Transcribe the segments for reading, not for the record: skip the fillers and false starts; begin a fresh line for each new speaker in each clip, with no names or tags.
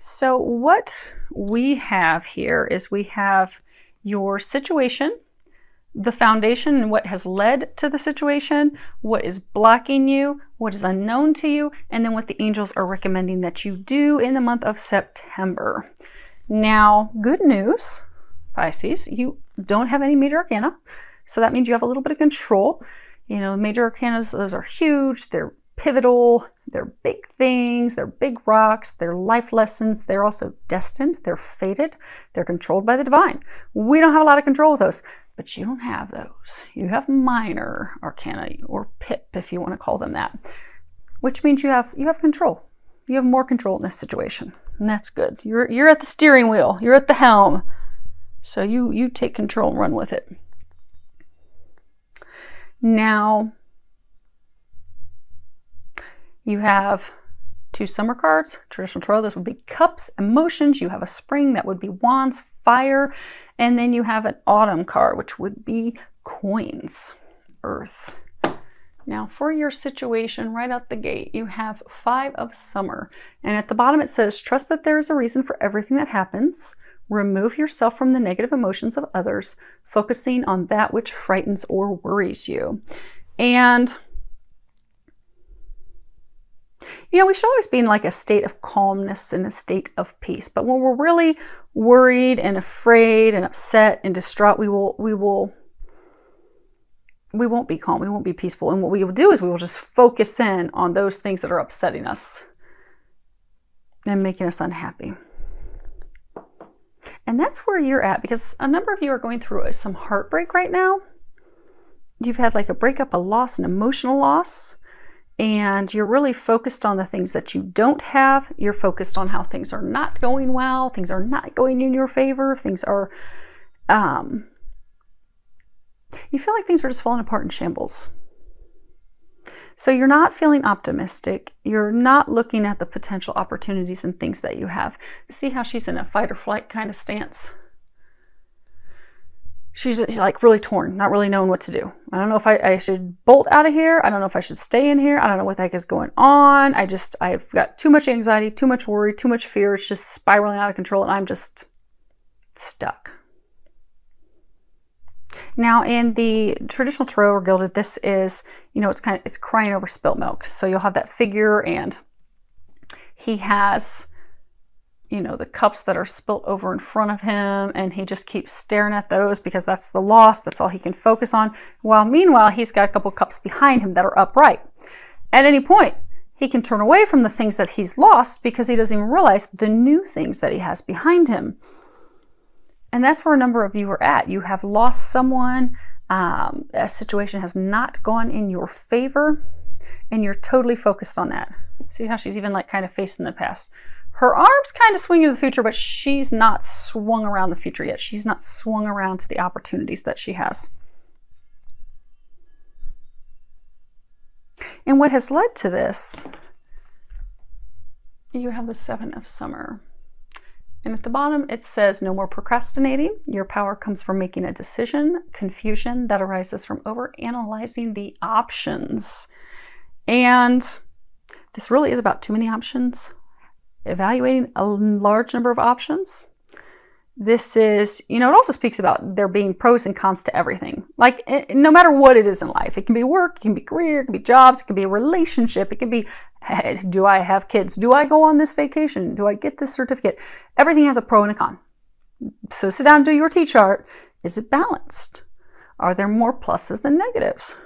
So what we have here is we have your situation, the foundation and what has led to the situation, what is blocking you, what is unknown to you, and then what the angels are recommending that you do in the month of September. Now, good news, Pisces, you don't have any major arcana, so that means you have a little bit of control. You know, major arcana, those are huge, they're pivotal, they're big things, they're big rocks, they're life lessons, they're also destined, they're fated, they're controlled by the divine. We don't have a lot of control with those, but you don't have those. You have minor arcana, or pip if you want to call them that, which means you have control. You have more control in this situation, and that's good. You're at the steering wheel, you're at the helm, so you take control and run with it. Now, you have two summer cards, traditional tarot. Those would be cups, emotions. You have a spring, that would be wands, fire. And then you have an autumn card, which would be coins, earth. Now for your situation right out the gate, you have 5 of summer. And at the bottom it says, trust that there is a reason for everything that happens. Remove yourself from the negative emotions of others, focusing on that which frightens or worries you. And you know, we should always be in like a state of calmness and a state of peace. But when we're really worried and afraid and upset and distraught, we won't be calm. We won't be peaceful. And what we will do is we will just focus in on those things that are upsetting us and making us unhappy. And that's where you're at, because a number of you are going through some heartbreak right now. You've had like a breakup, a loss, an emotional loss. And you're really focused on the things that you don't have. You're focused on how things are not going well. Things are not going in your favor. Things are, you feel like things are just falling apart in shambles. So you're not feeling optimistic. You're not looking at the potential opportunities and things that you have. See how she's in a fight or flight kind of stance? She's like really torn, not really knowing what to do. I don't know if I should bolt out of here. I don't know if I should stay in here. I don't know what the heck is going on. I've got too much anxiety, too much worry, too much fear. It's just spiraling out of control and I'm just stuck. Now in the traditional tarot or gilded, this is, you know, it's crying over spilt milk. So you'll have that figure and he has, you know, the cups that are spilt over in front of him, and he just keeps staring at those because that's the loss. That's all he can focus on. While meanwhile, he's got a couple cups behind him that are upright. At any point, he can turn away from the things that he's lost because he doesn't even realize the new things that he has behind him. And that's where a number of you are at. You have lost someone. A situation has not gone in your favor, and you're totally focused on that. See how she's even like kind of facing the past. Her arm's kind of swinging to the future, but she's not swung around the future yet. She's not swung around to the opportunities that she has. And what has led to this, you have the 7 of summer. And at the bottom, it says, no more procrastinating. Your power comes from making a decision. Confusion that arises from overanalyzing the options. And this really is about too many options. Evaluating a large number of options. This is, you know, it also speaks about there being pros and cons to everything. Like, no matter what it is in life, it can be work, it can be career, it can be jobs, it can be a relationship, it can be, hey, do I have kids? Do I go on this vacation? Do I get this certificate? Everything has a pro and a con. So sit down and do your T-chart. Is it balanced? Are there more pluses than negatives?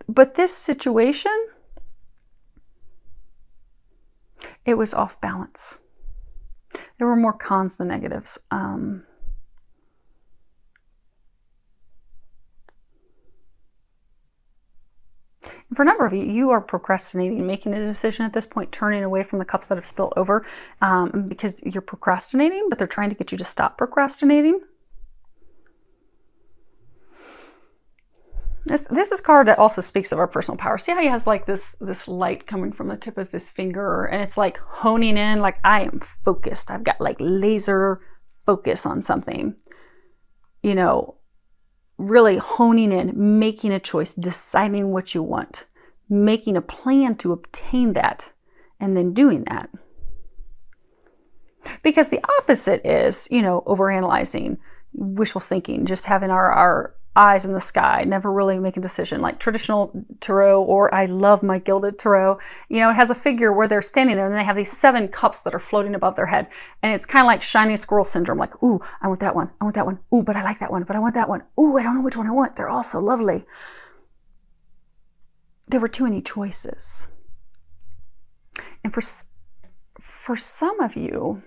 But this situation, it was off balance. There were more cons than negatives. And for a number of you, you are procrastinating, making a decision at this point, turning away from the cups that have spilled over because you're procrastinating, but they're trying to get you to stop procrastinating. This is a card that also speaks of our personal power. See how he has like this light coming from the tip of his finger, and it's like honing in, like I am focused. I've got like laser focus on something. You know, really honing in, making a choice, deciding what you want, making a plan to obtain that, and then doing that. Because the opposite is, overanalyzing, wishful thinking, just having our eyes in the sky, never really make a decision. Like traditional tarot, or I love my gilded tarot, it has a figure where they're standing there and they have these 7 cups that are floating above their head. And it's kind of like shiny squirrel syndrome. Like, ooh, I want that one. I want that one. Ooh, but I like that one. But I want that one. Ooh, I don't know which one I want. They're all so lovely. There were too many choices. And for some of you,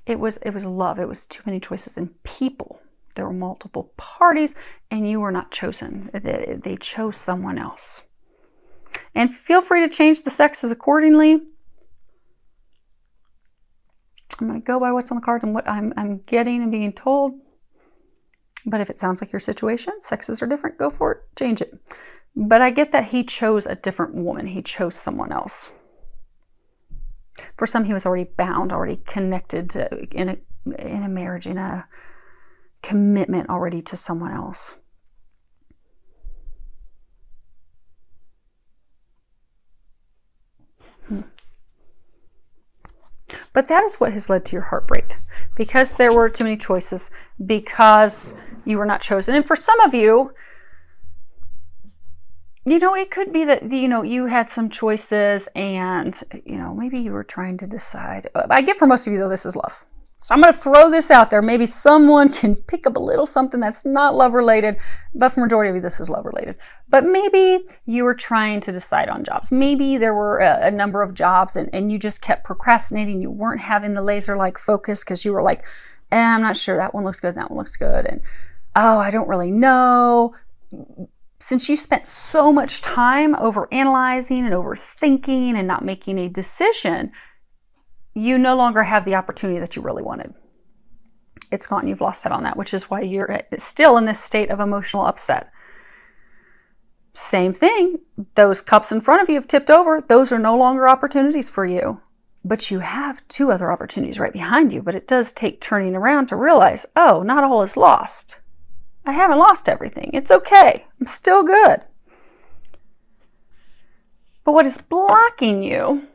it was love. It was too many choices in people. There were multiple parties and you were not chosen. They chose someone else. And feel free to change the sexes accordingly. I'm going to go by what's on the cards and what I'm getting and being told. But if it sounds like your situation, sexes are different, go for it, change it. But I get that he chose a different woman. He chose someone else. For some, he was already bound, already connected in a marriage, in a commitment already to someone else. But that is what has led to your heartbreak, because there were too many choices, because you were not chosen. And for some of you, it could be that, you had some choices and, maybe you were trying to decide. I get for most of you, though, this is love. So I'm going to throw this out there. Maybe someone can pick up a little something that's not love related, but for majority of you, this is love related. But maybe you were trying to decide on jobs. Maybe there were a number of jobs and you just kept procrastinating. You weren't having the laser-like focus because you were like, I'm not sure, that one looks good, that one looks good. And, I don't really know. Since you spent so much time over analyzing and overthinking and not making a decision, you no longer have the opportunity that you really wanted. It's gone. You've lost out on that, which is why you're still in this state of emotional upset. Same thing. Those cups in front of you have tipped over. Those are no longer opportunities for you. But you have 2 other opportunities right behind you. But it does take turning around to realize, oh, not all is lost. I haven't lost everything. It's okay. I'm still good. But what is blocking you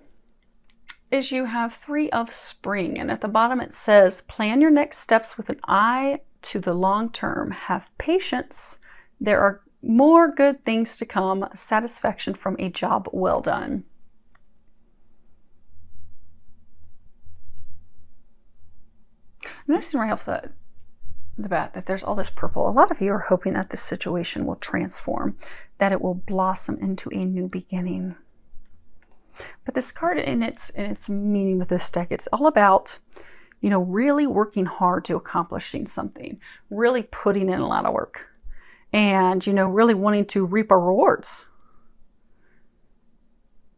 is you have 3 of spring, and at the bottom it says, plan your next steps with an eye to the long term. Have patience. There are more good things to come. Satisfaction from a job well done. I'm noticing right off the bat that there's all this purple. A lot of you are hoping that this situation will transform, that it will blossom into a new beginning. But this card in its meaning with this deck, it's all about, really working hard to accomplishing something, really putting in a lot of work, and, really wanting to reap our rewards.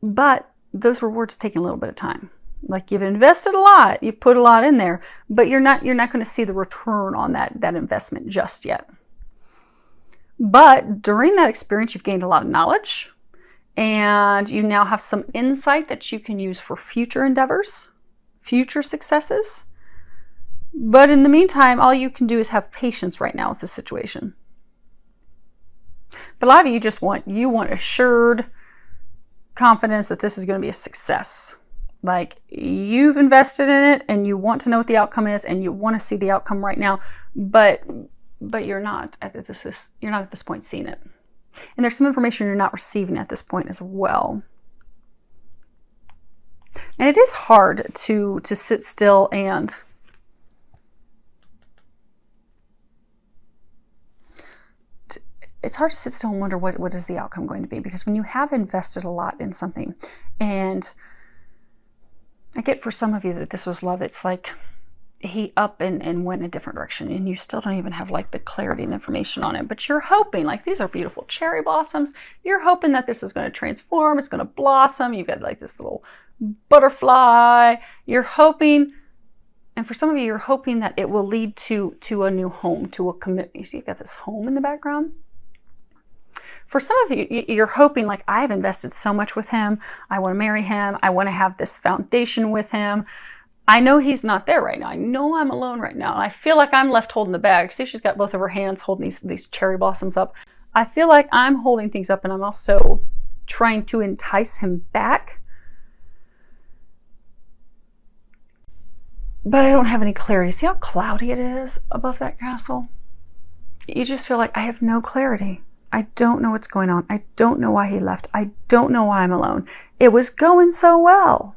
But those rewards take a little bit of time. Like, you've invested a lot, you've put a lot in there, but you're not going to see the return on that investment just yet. But during that experience, you've gained a lot of knowledge. And you now have some insight that you can use for future endeavors, future successes. But in the meantime, all you can do is have patience right now with the situation. But a lot of you just want assured confidence that this is going to be a success. Like, you've invested in it and you want to know what the outcome is and you want to see the outcome right now, but you're not at this point seeing it. And there's some information you're not receiving at this point as well. And it is hard to sit still and it's hard to sit still and wonder what is the outcome going to be, because when you have invested a lot in something, and I get for some of you that this was love, it's like he up and went in a different direction and you still don't even have like the clarity and information on it, but you're hoping, like, these are beautiful cherry blossoms, you're hoping that this is going to transform, it's going to blossom, you've got like this little butterfly, you're hoping, and for some of you, you're hoping that it will lead to a new home, to a commitment. You see, you've got this home in the background. For some of you, you're hoping, like, I've invested so much with him, I want to marry him, I want to have this foundation with him. I know he's not there right now. I know I'm alone right now. And I feel like I'm left holding the bag. See, she's got both of her hands holding these cherry blossoms up. I feel like I'm holding things up, and I'm also trying to entice him back. But I don't have any clarity. See how cloudy it is above that castle? You just feel like I have no clarity. I don't know what's going on. I don't know why he left. I don't know why I'm alone. It was going so well.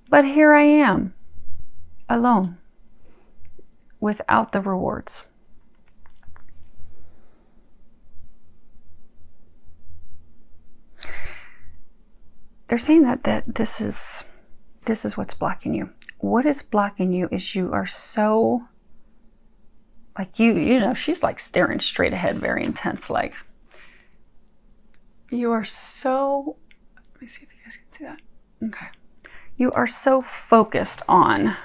But here I am, alone, without the rewards. They're saying that this is what's blocking you. What is blocking you is you are so, like you know, she's like staring straight ahead, very intense. Like you are so, let me see if you guys can see that. Okay. You are so focused on,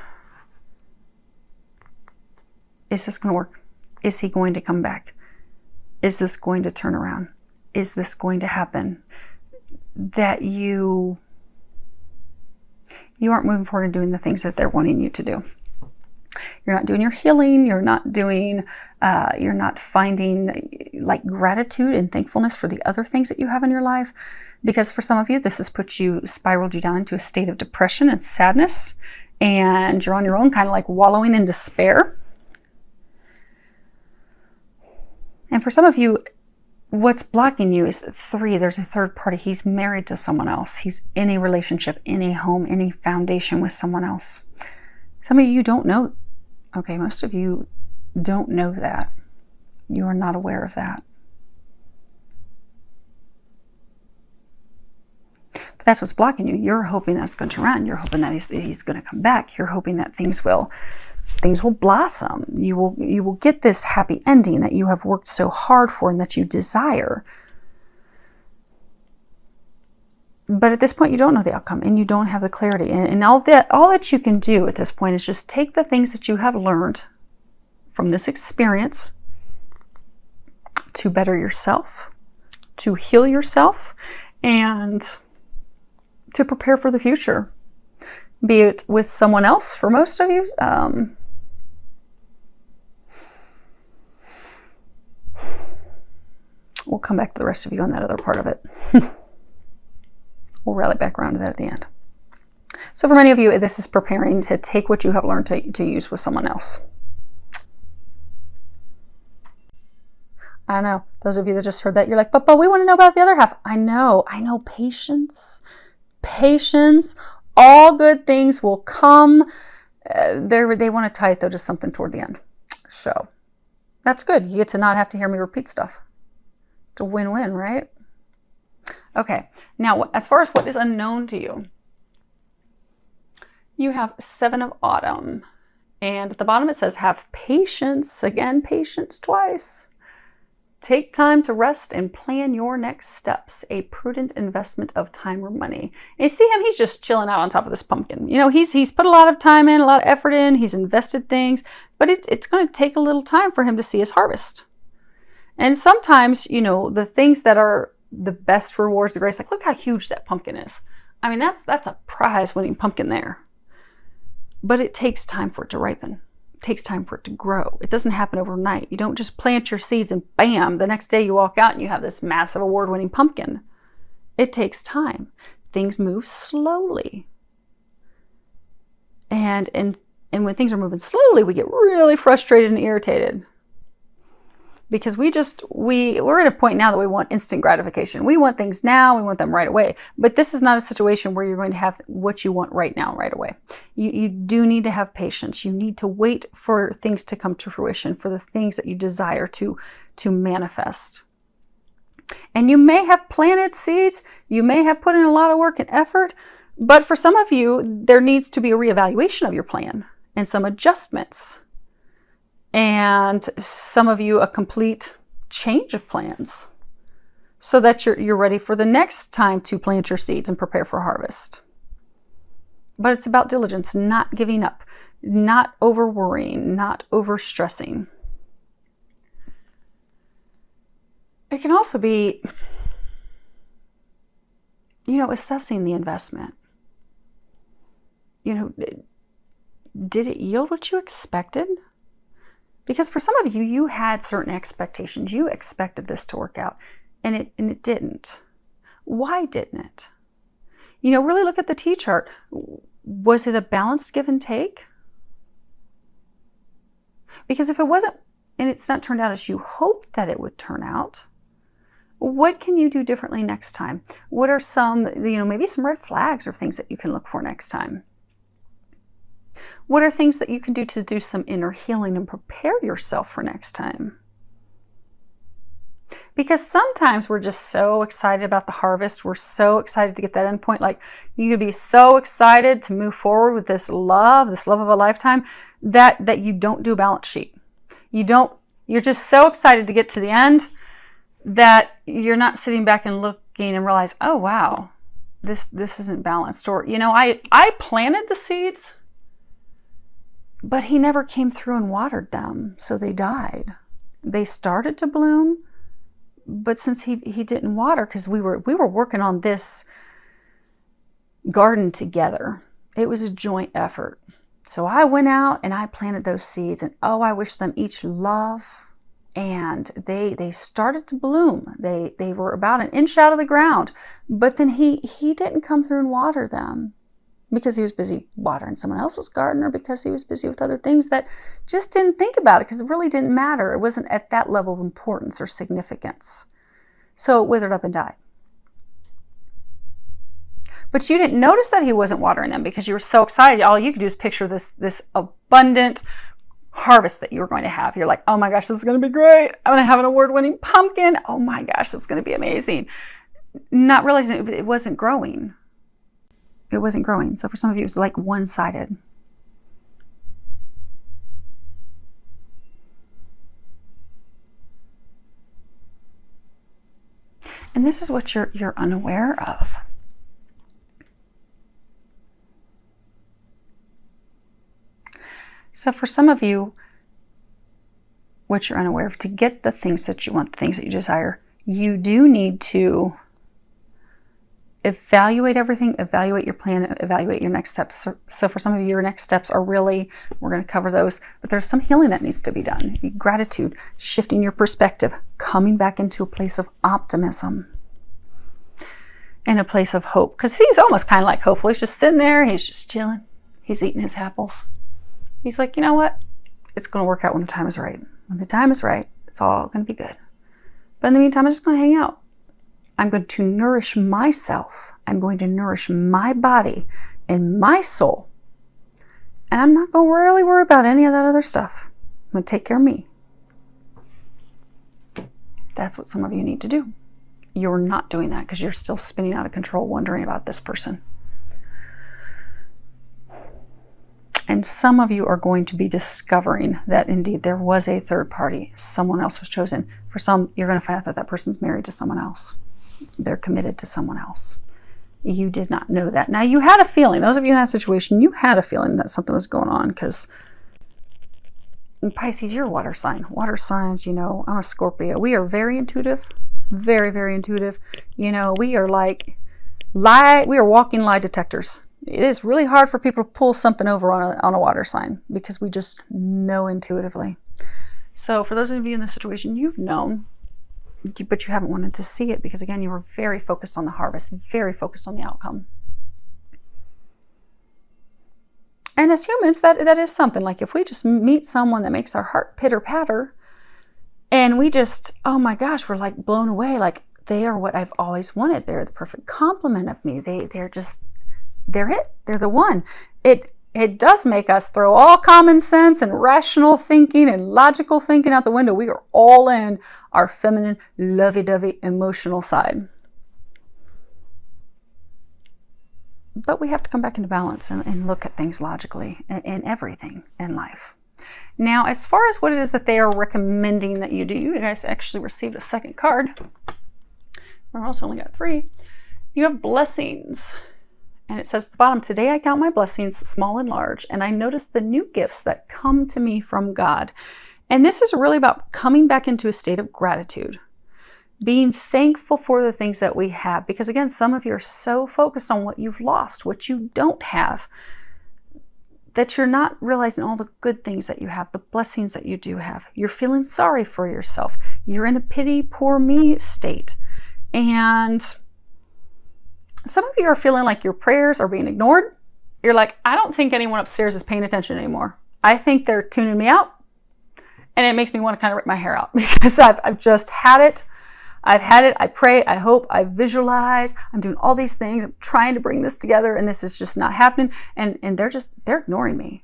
is this going to work? Is he going to come back? Is this going to turn around? Is this going to happen? That you aren't moving forward and doing the things that they're wanting you to do. You're not doing your healing. You're not doing, you're not finding like gratitude and thankfulness for the other things that you have in your life. Because for some of you, this has spiraled you down into a state of depression and sadness. And you're on your own, kind of like wallowing in despair. And for some of you, what's blocking you is 3. There's a third party. He's married to someone else. He's in a relationship, in a home, in a foundation with someone else. Some of you don't know. Okay, most of you don't know that. You are not aware of that. But that's what's blocking you. You're hoping that it's going to turn around. You're hoping that he's going to come back. You're hoping that things will blossom. You will get this happy ending that you have worked so hard for and that you desire. But at this point, you don't know the outcome and you don't have the clarity. And all that you can do at this point is just take the things that you have learned from this experience to better yourself, to heal yourself, and to prepare for the future. Be it with someone else for most of you. We'll come back to the rest of you on that other part of it. We'll rally back around to that at the end. So for many of you, this is preparing to take what you have learned to use with someone else. I know. Those of you that just heard that, you're like, but we want to know about the other half. I know. Patience. Patience. All good things will come. They want to tie it, though, to something toward the end. So that's good. You get to not have to hear me repeat stuff. It's a win-win, right? Okay. Now, as far as what is unknown to you, you have 7 of Autumn. And at the bottom it says, have patience. Again, patience twice. Take time to rest and plan your next steps. A prudent investment of time or money. And you see him, he's just chilling out on top of this pumpkin. You know, he's put a lot of time in, a lot of effort in, he's invested things, but it's going to take a little time for him to see his harvest. And sometimes, you know, the things that are the best rewards, the grace, like look how huge that pumpkin is. I mean, that's a prize winning pumpkin there. But it takes time for it to ripen. Takes time for it to grow. It doesn't happen overnight. You don't just plant your seeds and bam, the next day you walk out and you have this massive award-winning pumpkin. It takes time. Things move slowly. And when things are moving slowly, we get really frustrated and irritated. Because we're at a point now that we want instant gratification. We want things now, we want them right away. But this is not a situation where you're going to have what you want right now, right away. You do need to have patience. You need to wait for things to come to fruition, for the things that you desire to manifest. And you may have planted seeds, you may have put in a lot of work and effort, but for some of you, there needs to be a reevaluation of your plan and some adjustments. And some of you, a complete change of plans so that you're ready for the next time to plant your seeds and prepare for harvest. But it's about diligence, not giving up, not over worrying, not over stressing. It can also be, you know, assessing the investment. You know, did it yield what you expected? Because for some of you, you had certain expectations. You expected this to work out, and it didn't. Why didn't it? Really look at the T chart. Was it a balanced give and take? Because if it wasn't, and it's not turned out as you hoped that it would turn out, what can you do differently next time? What are some, maybe some red flags or things that you can look for next time? What are things that you can do to do some inner healing and prepare yourself for next time? Because sometimes we're just so excited about the harvest. We're so excited to get that end point. Like, you could be so excited to move forward with this love of a lifetime, that you don't do a balance sheet. You're just so excited to get to the end that you're not sitting back and looking and realize, oh wow, this isn't balanced. Or, I planted the seeds, but he never came through and watered them, so they died. They started to bloom, but since he didn't water, because we were working on this garden together, it was a joint effort. So I went out and I planted those seeds, and I wish them each love, and they started to bloom. They were about an inch out of the ground, but then he didn't come through and water them because he was busy watering someone else's garden, or because he was busy with other things that just didn't think about it, because it really didn't matter. It wasn't at that level of importance or significance. So it withered up and died. But you didn't notice that he wasn't watering them because you were so excited. All you could do is picture this abundant harvest that you were going to have. You're like, oh my gosh, this is going to be great. I'm going to have an award-winning pumpkin. Oh my gosh, it's going to be amazing. Not realizing it wasn't growing. It wasn't growing. So for some of you, it was like one-sided. And this is what you're unaware of. So for some of you, what you're unaware of, to get the things that you want, the things that you desire, you do need to evaluate everything, evaluate your plan, evaluate your next steps. So for some of you, your next steps are really, we're going to cover those, but there's some healing that needs to be done. Gratitude, shifting your perspective, coming back into a place of optimism and a place of hope. Because he's almost kind of like hopeful. He's just sitting there, he's just chilling, he's eating his apples. He's like, you know what? It's going to work out when the time is right. When the time is right, it's all going to be good. But in the meantime, I'm just going to hang out. I'm going to nourish myself. I'm going to nourish my body and my soul. And I'm not going to really worry about any of that other stuff. I'm going to take care of me. That's what some of you need to do. You're not doing that because you're still spinning out of control, wondering about this person. And some of you are going to be discovering that indeed there was a third party. Someone else was chosen. For some, you're going to find out that that person's married to someone else. They're committed to someone else. You did not know that. Now, you had a feeling. Those of you in that situation, you had a feeling that something was going on, because in Pisces, you're a water sign. Water signs, I'm a Scorpio. We are very intuitive. Very, very intuitive. We are like we are walking lie detectors. It is really hard for people to pull something over on a water sign because we just know intuitively. So for those of you in this situation, you've known, but you haven't wanted to see it because, again, you were very focused on the harvest, very focused on the outcome. And as humans, that is something. Like, if we just meet someone that makes our heart pitter-patter, and we just, oh my gosh, we're like blown away. Like, they are what I've always wanted. They're the perfect complement of me. They're it. They're the one. It does make us throw all common sense and rational thinking and logical thinking out the window. We are all in our feminine, lovey-dovey, emotional side. But we have to come back into balance and look at things logically in everything in life. Now, as far as what it is that they are recommending that you do, you guys actually received a second card. We've also only got 3. You have blessings. And it says at the bottom, today I count my blessings, small and large, and I notice the new gifts that come to me from God. And this is really about coming back into a state of gratitude, being thankful for the things that we have. Because again, some of you are so focused on what you've lost, what you don't have, that you're not realizing all the good things that you have, the blessings that you do have. You're feeling sorry for yourself. You're in a pity, poor me state. And Some of you are feeling like your prayers are being ignored. You're like, I don't think anyone upstairs is paying attention anymore. I think they're tuning me out. And it makes me want to kind of rip my hair out because I've just had it. I've had it. I pray, I hope, I visualize. I'm doing all these things. I'm trying to bring this together and this is just not happening. And they're ignoring me.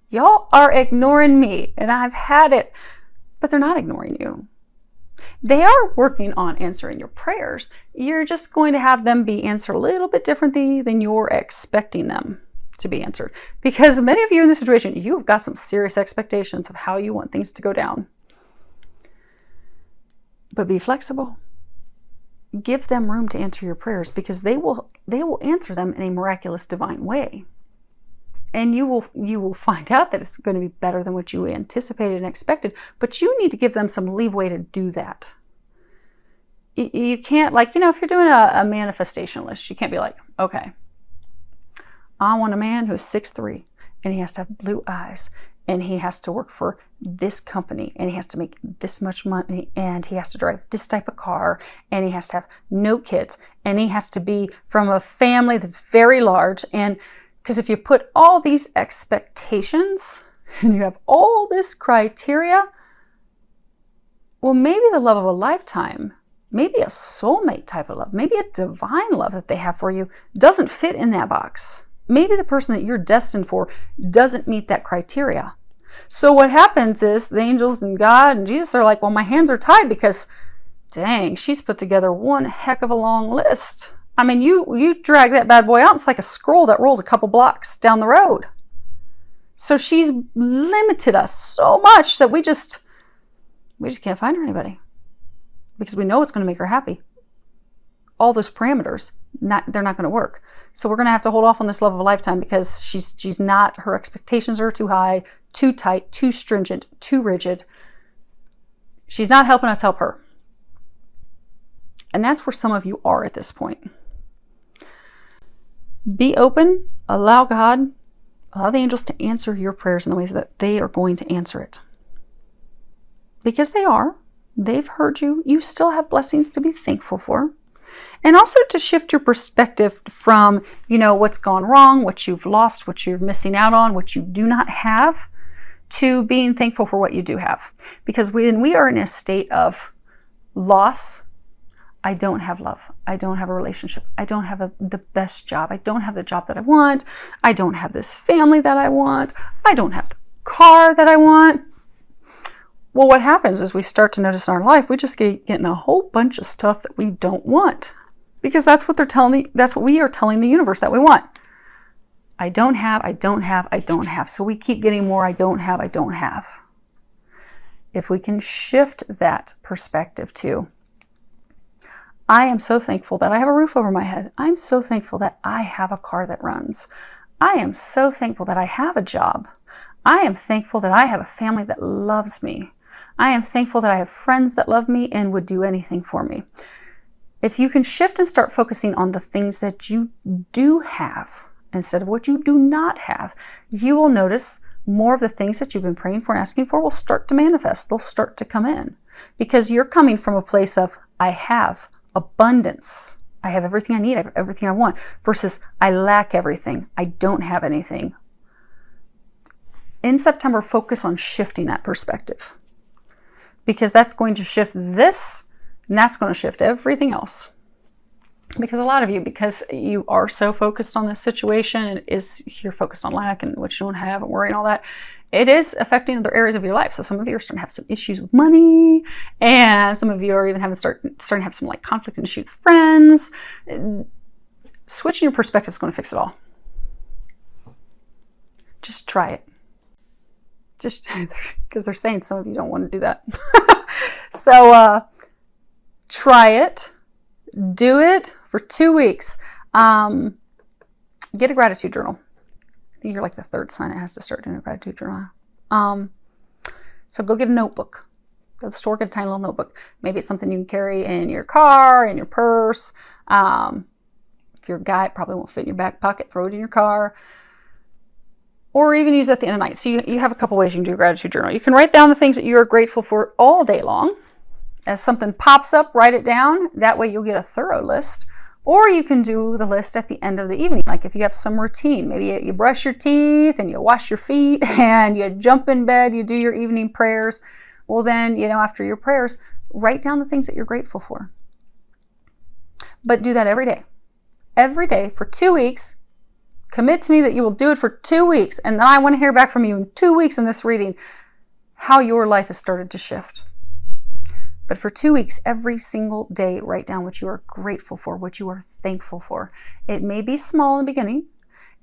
Y'all are ignoring me and I've had it, but they're not ignoring you. They are working on answering your prayers. You're just going to have them be answered a little bit differently than you're expecting them to be answered. Because many of you in this situation, you've got some serious expectations of how you want things to go down. But be flexible. Give them room to answer your prayers because they will answer them in a miraculous divine way. And you will find out that it's going to be better than what you anticipated and expected. But you need to give them some leeway to do that. You can't, like, you know, if you're doing a manifestation list, you can't be like, okay, I want a man who's 6'3", and he has to have blue eyes, and he has to work for this company, and he has to make this much money, and he has to drive this type of car, and he has to have no kids, and he has to be from a family that's very large. And because if you put all these expectations and you have all this criteria, well, maybe the love of a lifetime, maybe a soulmate type of love, maybe a divine love that they have for you doesn't fit in that box. Maybe the person that you're destined for doesn't meet that criteria. So what happens is the angels and God and Jesus are like, well, my hands are tied because, dang, she's put together one heck of a long list. I mean, you drag that bad boy out, it's like a scroll that rolls a couple blocks down the road. So she's limited us so much that we just can't find her anybody because we know it's going to make her happy. All those parameters, they're not going to work. So we're going to have to hold off on this love of a lifetime because she's not, her expectations are too high, too tight, too stringent, too rigid. She's not helping us help her. And that's where some of you are at this point. Be open, allow God, allow the angels to answer your prayers in the ways that they are going to answer it. Because they are. They've heard you. You still have blessings to be thankful for. And also to shift your perspective from, you know, what's gone wrong, what you've lost, what you're missing out on, what you do not have, to being thankful for what you do have. Because when we are in a state of loss, I don't have love. I don't have a relationship. I don't have the best job. I don't have the job that I want. I don't have this family that I want. I don't have the car that I want. Well, what happens is we start to notice in our life, we just getting a whole bunch of stuff that we don't want. Because that's what they're telling me. That's what we are telling the universe that we want. I don't have, I don't have, I don't have. So we keep getting more I don't have, I don't have. If we can shift that perspective to, I am so thankful that I have a roof over my head. I'm so thankful that I have a car that runs. I am so thankful that I have a job. I am thankful that I have a family that loves me. I am thankful that I have friends that love me and would do anything for me. If you can shift and start focusing on the things that you do have instead of what you do not have, you will notice more of the things that you've been praying for and asking for will start to manifest. They'll start to come in because you're coming from a place of, I have abundance. I have everything I need. I have everything I want versus I lack everything. I don't have anything. In September, focus on shifting that perspective because that's going to shift this and that's going to shift everything else. Because a lot of you, because you are so focused on this situation and you're focused on lack and what you don't have and worry and all that, it is affecting other areas of your life. So some of you are starting to have some issues with money, and some of you are even starting to have some like conflict and issues with friends. Switching your perspective is going to fix it all. Just try it. Just because they're saying some of you don't want to do that. So try it. Do it for 2 weeks. Get a gratitude journal. I think you're like the third sign that has to start doing a gratitude journal. So go get a notebook. Go to the store, get a tiny little notebook. Maybe it's something you can carry in your car, in your purse. If you're a guy, it probably won't fit in your back pocket. Throw it in your car. Or even use it at the end of the night. So you have a couple ways you can do a gratitude journal. You can write down the things that you are grateful for all day long. As something pops up, write it down. That way you'll get a thorough list. Or you can do the list at the end of the evening. Like if you have some routine, maybe you brush your teeth and you wash your feet and you jump in bed, you do your evening prayers. Well then, after your prayers, write down the things that you're grateful for. But do that every day. Every day for 2 weeks. Commit to me that you will do it for 2 weeks. And then I want to hear back from you in 2 weeks in this reading how your life has started to shift. But for 2 weeks, every single day, write down what you are grateful for, what you are thankful for. It may be small in the beginning.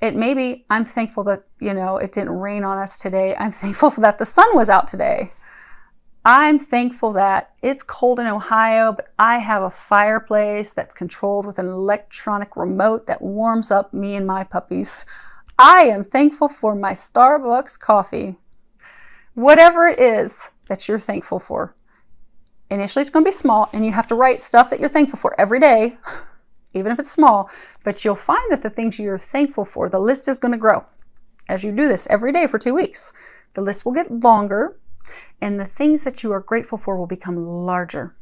It may be, I'm thankful that, it didn't rain on us today. I'm thankful that the sun was out today. I'm thankful that it's cold in Ohio, but I have a fireplace that's controlled with an electronic remote that warms up me and my puppies. I am thankful for my Starbucks coffee. Whatever it is that you're thankful for. Initially, it's going to be small, and you have to write stuff that you're thankful for every day, even if it's small. But you'll find that the things you're thankful for, the list is going to grow. As you do this every day for 2 weeks, the list will get longer, and the things that you are grateful for will become larger.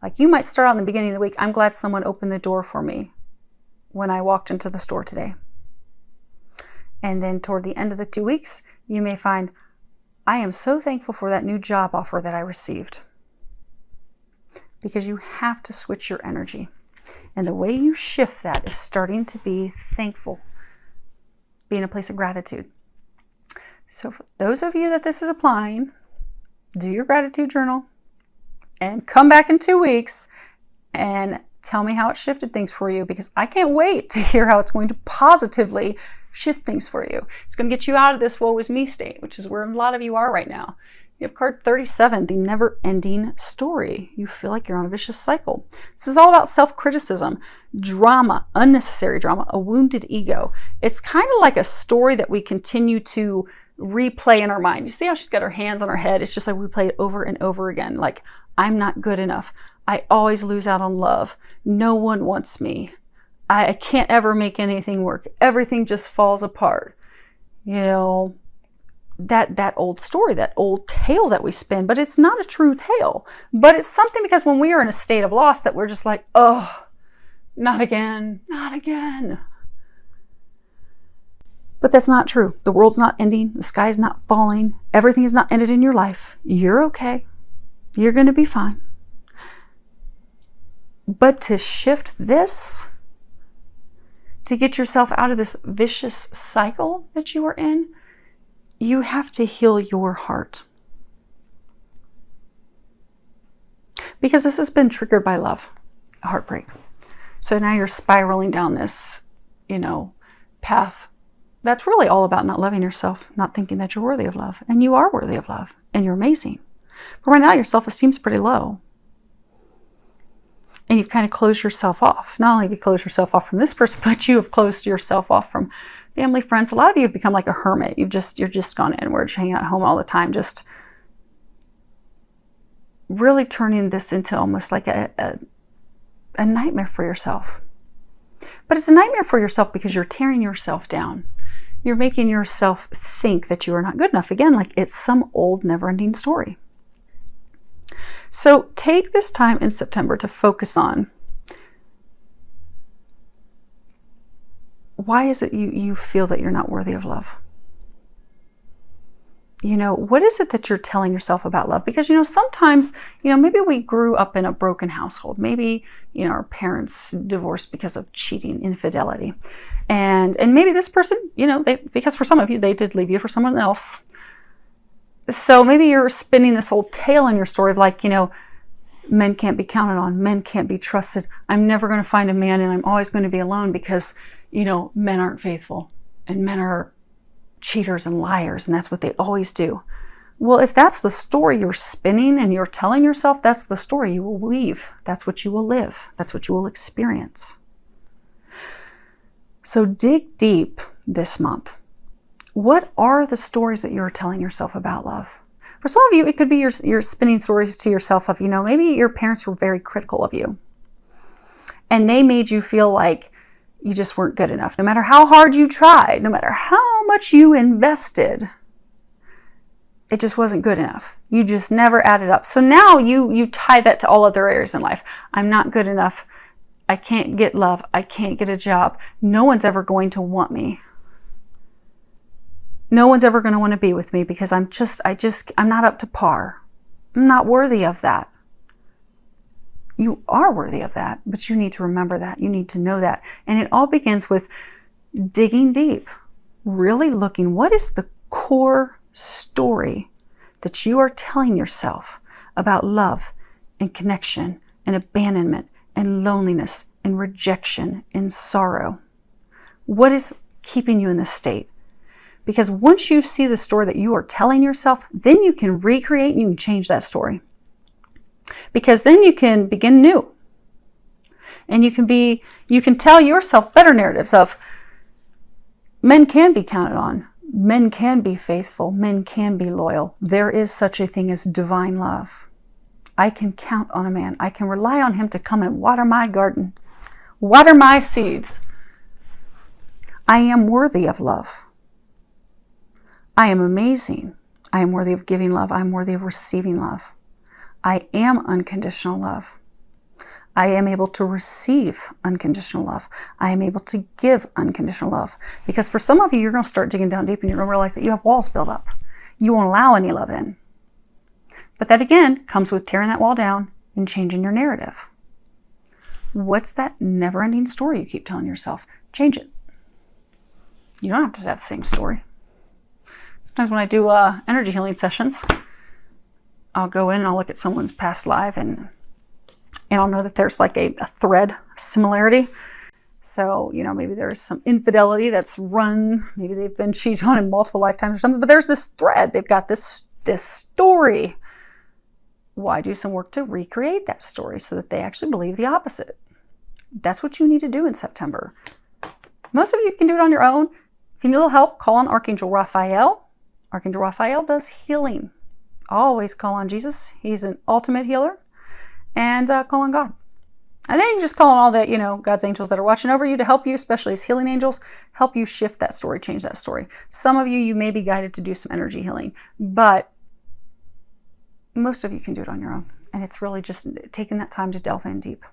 Like you might start out in the beginning of the week, I'm glad someone opened the door for me when I walked into the store today. And then toward the end of the 2 weeks, you may find, I am so thankful for that new job offer that I received. Because you have to switch your energy. And the way you shift that is starting to be thankful. Be in a place of gratitude. So for those of you that this is applying, do your gratitude journal and come back in 2 weeks and tell me how it shifted things for you, because I can't wait to hear how it's going to positively shift things for you. It's going to get you out of this woe is me state, which is where a lot of you are right now. You have card 37, the never-ending story. You feel like you're on a vicious cycle. This is all about self-criticism, drama, unnecessary drama, a wounded ego. It's kind of like a story that we continue to replay in our mind. You see how she's got her hands on her head? It's just like we play it over and over again. Like, I'm not good enough. I always lose out on love. No one wants me. I can't ever make anything work. Everything just falls apart. That old story, that old tale that we spin, but it's not a true tale. But it's something, because when we are in a state of loss that we're just like, oh, not again, not again. But that's not true. The world's not ending. The sky's not falling. Everything is not ended in your life. You're okay. You're going to be fine. But to shift this, to get yourself out of this vicious cycle that you are in, you have to heal your heart. Because this has been triggered by love, heartbreak. So now you're spiraling down this, path. That's really all about not loving yourself, not thinking that you're worthy of love. And you are worthy of love, and you're amazing. But right now, your self-esteem's pretty low. And you've kind of closed yourself off. Not only have you closed yourself off from this person, but you have closed yourself off from family, friends. A lot of you have become like a hermit. You're just gone inward, hanging out at home all the time, just really turning this into almost like a nightmare for yourself. But it's a nightmare for yourself because you're tearing yourself down. You're making yourself think that you are not good enough. Again, like it's some old never-ending story. So take this time in September to focus on, why is it you feel that you're not worthy of love? What is it that you're telling yourself about love? Because, sometimes, maybe we grew up in a broken household. Maybe, our parents divorced because of cheating, infidelity. And maybe this person, because for some of you, they did leave you for someone else. So maybe you're spinning this old tale in your story of like, men can't be counted on. Men can't be trusted. I'm never going to find a man, and I'm always going to be alone because, men aren't faithful and men are cheaters and liars, and that's what they always do. Well, if that's the story you're spinning and you're telling yourself, that's the story you will weave. That's what you will live. That's what you will experience. So dig deep this month. What are the stories that you're telling yourself about love? For some of you, it could be you're spinning stories to yourself of, maybe your parents were very critical of you. And they made you feel like you just weren't good enough. No matter how hard you tried, no matter how much you invested, it just wasn't good enough. You just never added up. So now you tie that to all other areas in life. I'm not good enough I can't get love. I can't get a job. No one's ever going to want me. No one's ever going to want to be with me because I'm not up to par. I'm not worthy of that. You are worthy of that, but you need to remember that. You need to know that. And it all begins with digging deep, really looking, what is the core story that you are telling yourself about love and connection and abandonment and loneliness and rejection and sorrow? What is keeping you in this state? Because once you see the story that you are telling yourself, then you can recreate and you can change that story. Because then you can begin new. And you can tell yourself better narratives of men can be counted on. Men can be faithful. Men can be loyal. There is such a thing as divine love. I can count on a man. I can rely on him to come and water my garden, water my seeds. I am worthy of love. I am amazing. I am worthy of giving love. I am worthy of receiving love. I am unconditional love. I am able to receive unconditional love. I am able to give unconditional love. Because for some of you, you're going to start digging down deep and you're going to realize that you have walls built up. You won't allow any love in. But that again comes with tearing that wall down and changing your narrative. What's that never-ending story you keep telling yourself? Change it. You don't have to have the same story. Sometimes when I do energy healing sessions, I'll go in and I'll look at someone's past life and I'll know that there's like a thread similarity. So, you know, maybe there's some infidelity that's run, maybe they've been cheated on in multiple lifetimes or something, but there's this thread. They've got this story. Why do some work to recreate that story so that they actually believe the opposite? That's what you need to do in September. Most of you can do it on your own. If you need a little help, call on Archangel Raphael. Archangel Raphael does healing. Always call on Jesus. He's an ultimate healer. And call on God. And then you just call on all the, God's angels that are watching over you to help you, especially as healing angels, help you shift that story, change that story. Some of you may be guided to do some energy healing, but most of you can do it on your own. And it's really just taking that time to delve in deep.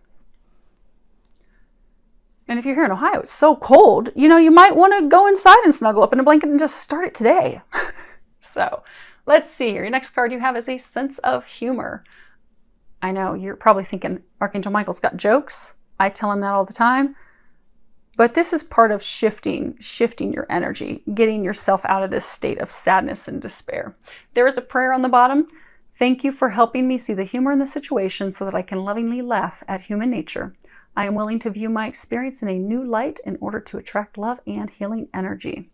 And if you're here in Ohio, it's so cold, you might want to go inside and snuggle up in a blanket and just start it today. So let's see here. Your next card you have is a sense of humor. I know you're probably thinking Archangel Michael's got jokes. I tell him that all the time. But this is part of shifting your energy, getting yourself out of this state of sadness and despair. There is a prayer on the bottom. Thank you for helping me see the humor in the situation so that I can lovingly laugh at human nature. I am willing to view my experience in a new light in order to attract love and healing energy.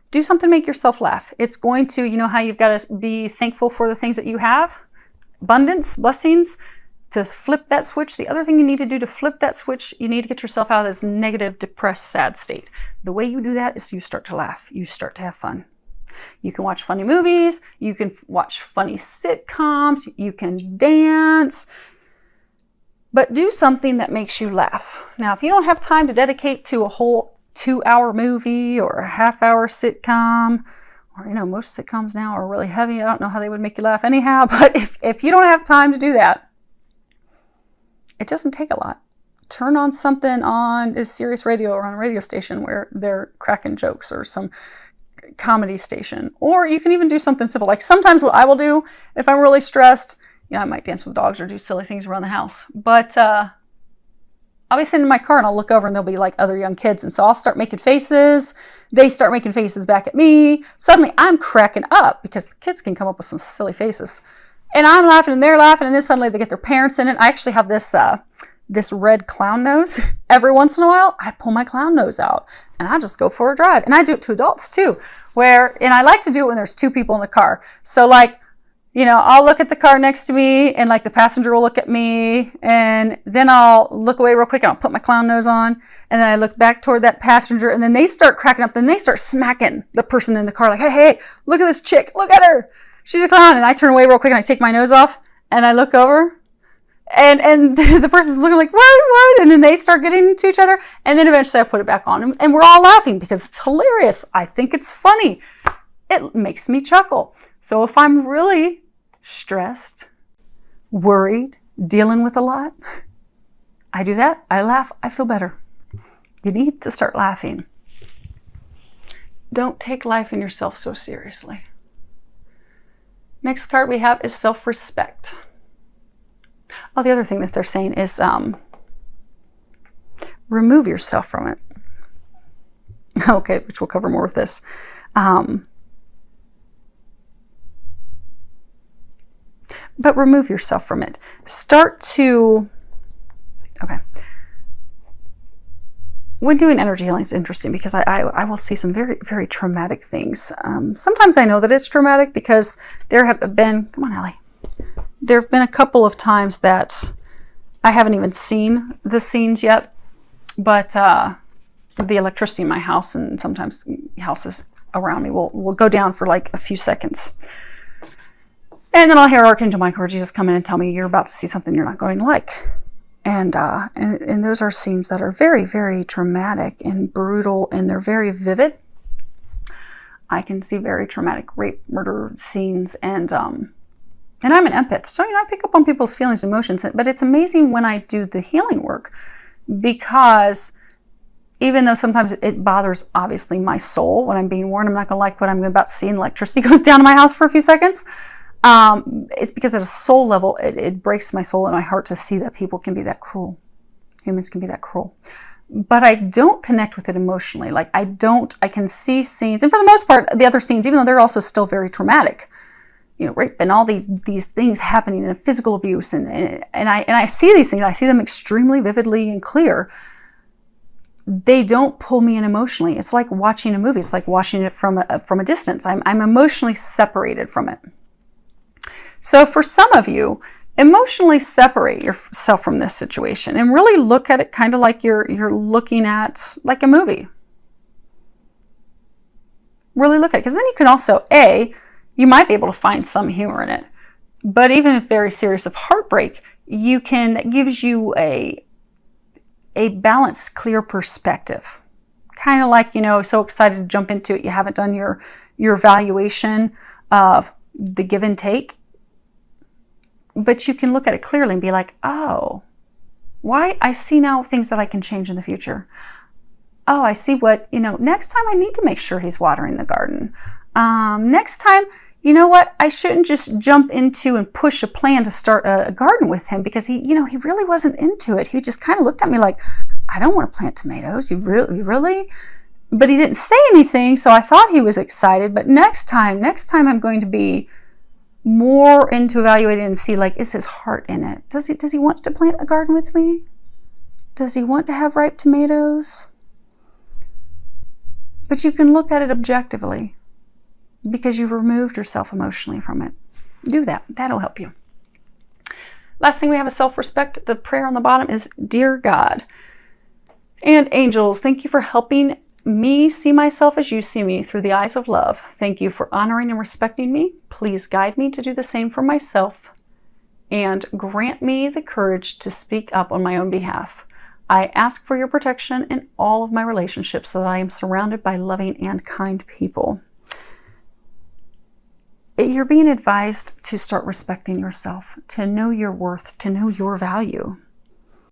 Do something to make yourself laugh. It's going to, how you've got to be thankful for the things that you have. Abundance, blessings, to flip that switch. The other thing you need to do to flip that switch, you need to get yourself out of this negative, depressed, sad state. The way you do that is you start to laugh. You start to have fun. You can watch funny movies. You can watch funny sitcoms. You can dance. But do something that makes you laugh. Now, if you don't have time to dedicate to a whole 2-hour movie or a half-hour sitcom, or, most sitcoms now are really heavy. I don't know how they would make you laugh anyhow. But if you don't have time to do that, it doesn't take a lot. Turn on something on a Sirius radio or on a radio station where they're cracking jokes, or some comedy station. Or you can even do something simple. Like sometimes what I will do if I'm really stressed, I might dance with dogs or do silly things around the house. But I'll be sitting in my car and I'll look over and there'll be like other young kids. And so I'll start making faces. They start making faces back at me. Suddenly I'm cracking up because the kids can come up with some silly faces. And I'm laughing and they're laughing. And then suddenly they get their parents in it. I actually have this red clown nose. Every once in a while, I pull my clown nose out and I just go for a drive. And I do it to adults too. And I like to do it when there's 2 people in the car. So I'll look at the car next to me and the passenger will look at me, and then I'll look away real quick and I'll put my clown nose on, and then I look back toward that passenger, and then they start cracking up. Then they start smacking the person in the car like, hey, look at this chick. Look at her. She's a clown. And I turn away real quick and I take my nose off and I look over and the person's looking like, what? And then they start getting into each other, and then eventually I put it back on and we're all laughing because it's hilarious. I think it's funny. It makes me chuckle. So if I'm really stressed, worried, dealing with a lot, I do that. I laugh. I feel better. You need to start laughing. Don't take life and yourself so seriously. Next card we have is self-respect. Oh, the other thing that they're saying is remove yourself from it. Okay, which we'll cover more with this. But remove yourself from it. Start to, okay. When doing energy healing, it's interesting because I will see some very, very traumatic things. Sometimes I know that it's traumatic because there have been, come on, Allie. There have been a couple of times that I haven't even seen the scenes yet, but the electricity in my house and sometimes houses around me will go down for like a few seconds. And then I'll hear Archangel Michael or Jesus come in and tell me you're about to see something you're not going to like. And those are scenes that are very, very traumatic and brutal, and they're very vivid. I can see very traumatic rape, murder scenes, and I'm an empath, so I pick up on people's feelings and emotions. But it's amazing when I do the healing work, because even though sometimes it bothers, obviously, my soul when I'm being warned I'm not going to like what I'm about to see, and electricity goes down in my house for a few seconds. It's because at a soul level, it breaks my soul and my heart to see that people can be that cruel. Humans can be that cruel. But I don't connect with it emotionally. Like I can see scenes, and for the most part, the other scenes, even though they're also still very traumatic, rape and all these things happening, and physical abuse, and I see these things, I see them extremely vividly and clear. They don't pull me in emotionally. It's like watching a movie. It's like watching it from a distance. I'm emotionally separated from it. So for some of you, emotionally separate yourself from this situation and really look at it kind of like you're looking at like a movie. Really look at it, because then you can also, you might be able to find some humor in it. But even if very serious of heartbreak, that gives you a balanced, clear perspective. Kind of like, so excited to jump into it, you haven't done your evaluation of the give and take. But you can look at it clearly and be like, oh, why? I see now things that I can change in the future. Oh, I see what, next time I need to make sure he's watering the garden. Next time, you know what? I shouldn't just jump into and push a plan to start a garden with him, because he really wasn't into it. He just kind of looked at me like, I don't want to plant tomatoes. You really? But he didn't say anything, so I thought he was excited. But next time I'm going to be more into evaluating and see, like, is his heart in it? Does he want to plant a garden with me? Does he want to have ripe tomatoes? But you can look at it objectively because you've removed yourself emotionally from it. Do that. That'll help you. Last thing we have is self-respect. The prayer on the bottom is, Dear God and angels, thank you for helping me see myself as you see me through the eyes of love. Thank you for honoring and respecting me. Please guide me to do the same for myself, and grant me the courage to speak up on my own behalf. I ask for your protection in all of my relationships so that I am surrounded by loving and kind people. You're being advised to start respecting yourself, to know your worth, to know your value.